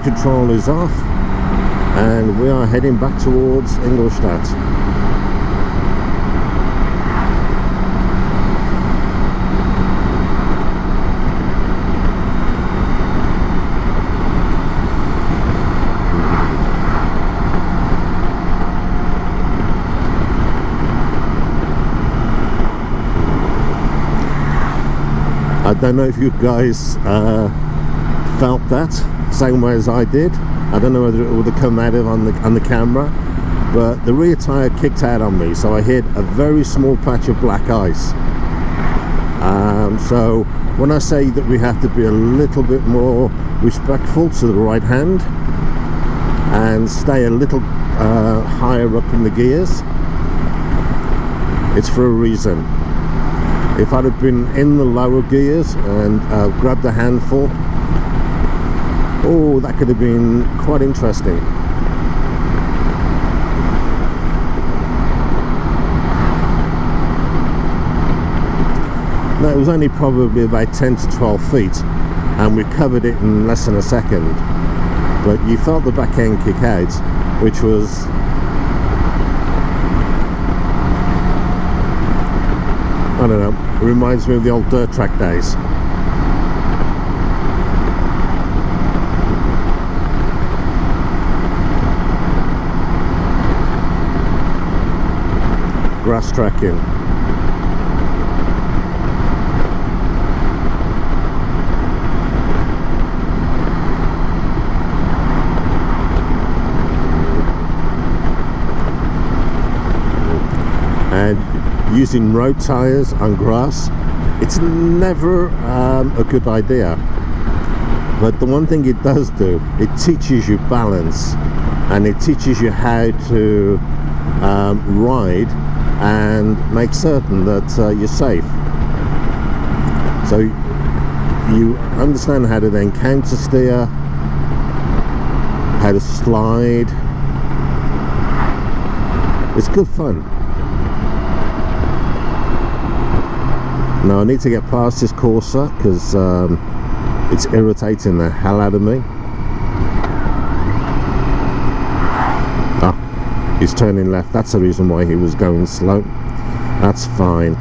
control is off, and we are heading back towards Ingolstadt. I don't know if you guys felt that same way as I did. I don't know whether it would have come out of on the camera, but the rear tire kicked out on me, so I hit a very small patch of black ice. So when I say that we have to be a little bit more respectful to the right hand and stay a little higher up in the gears, it's for a reason. If I'd have been in the lower gears and grabbed a handful, oh, that could have been quite interesting. Now, it was only probably about 10 to 12 feet, and we covered it in less than a second. But you felt the back end kick out, which was... I don't know, it reminds me of the old dirt track days. Grass tracking. And using road tires on grass, it's never a good idea, but the one thing it does do, it teaches you balance, and it teaches you how to ride and make certain that you're safe. So you understand how to then counter steer, how to slide. It's good fun. Now I need to get past this Corsa because it's irritating the hell out of me. Ah, he's turning left. That's the reason why he was going slow. That's fine.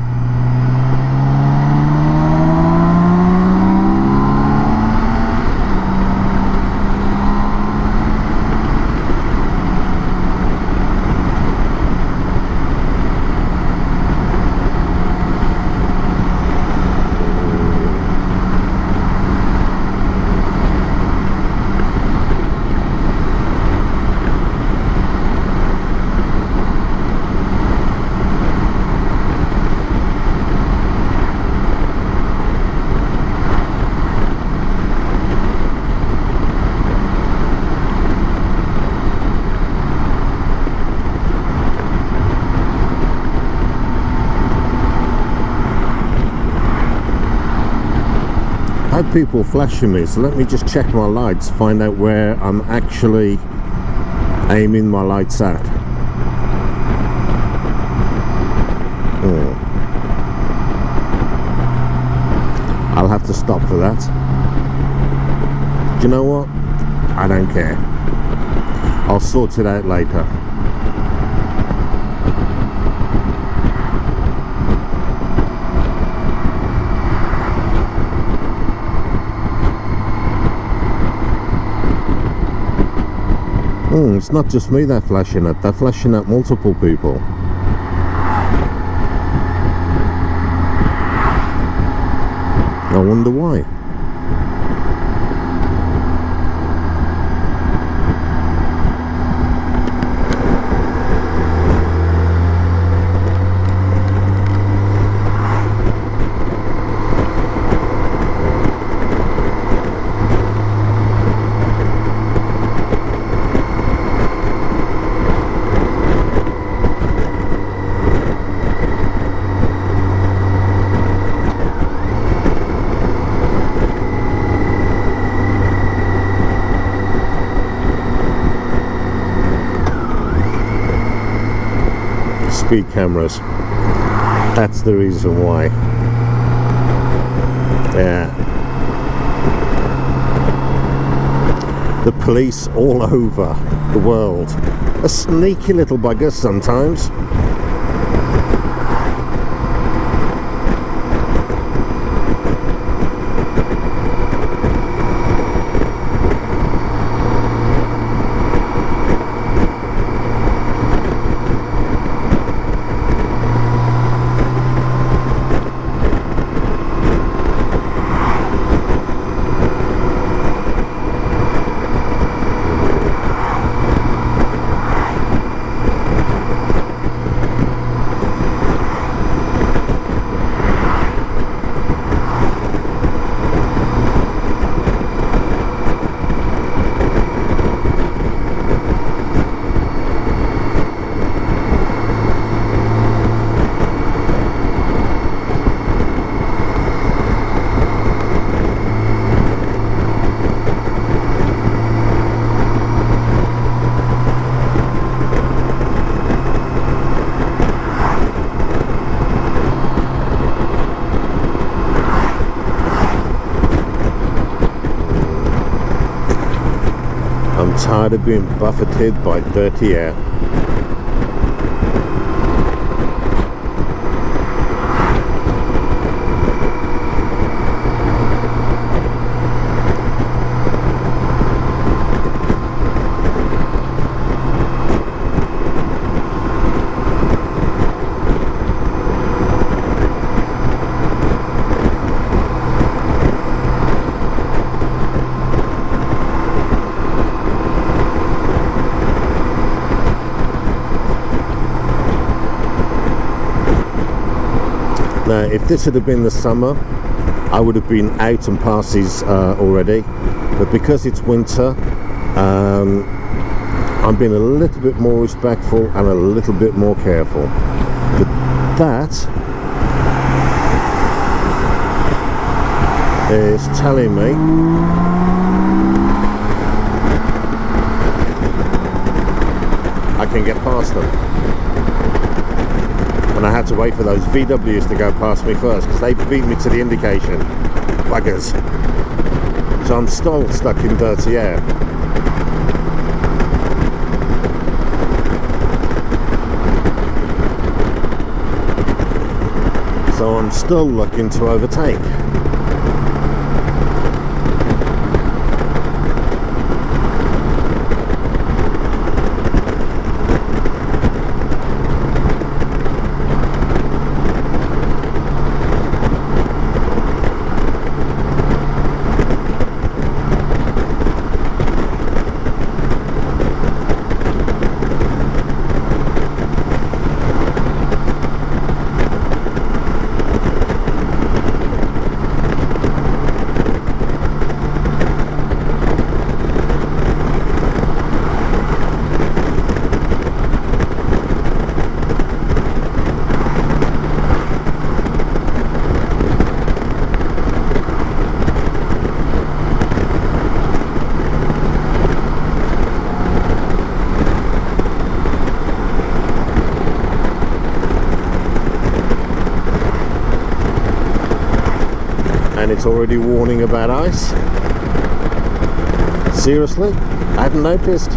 Had people flashing me, so let me just check my lights, find out where I'm actually aiming my lights at. I'll have to stop for that. Do you know what? I don't care. I'll sort it out later. It's not just me they're flashing at, they're flashing at multiple people. I wonder why. Speed cameras, that's the reason why. Yeah, the police all over the world. A sneaky little buggers sometimes. I'm tired of being buffeted by dirty air. Now, if this had been the summer, I would have been out and past these already, but because it's winter, I'm being a little bit more respectful and a little bit more careful. But that is telling me I can get past them. And I had to wait for those VWs to go past me first because they beat me to the indication. Buggers. So I'm still stuck in dirty air. So I'm still looking to overtake. And it's already warning about ice. Seriously? I hadn't noticed.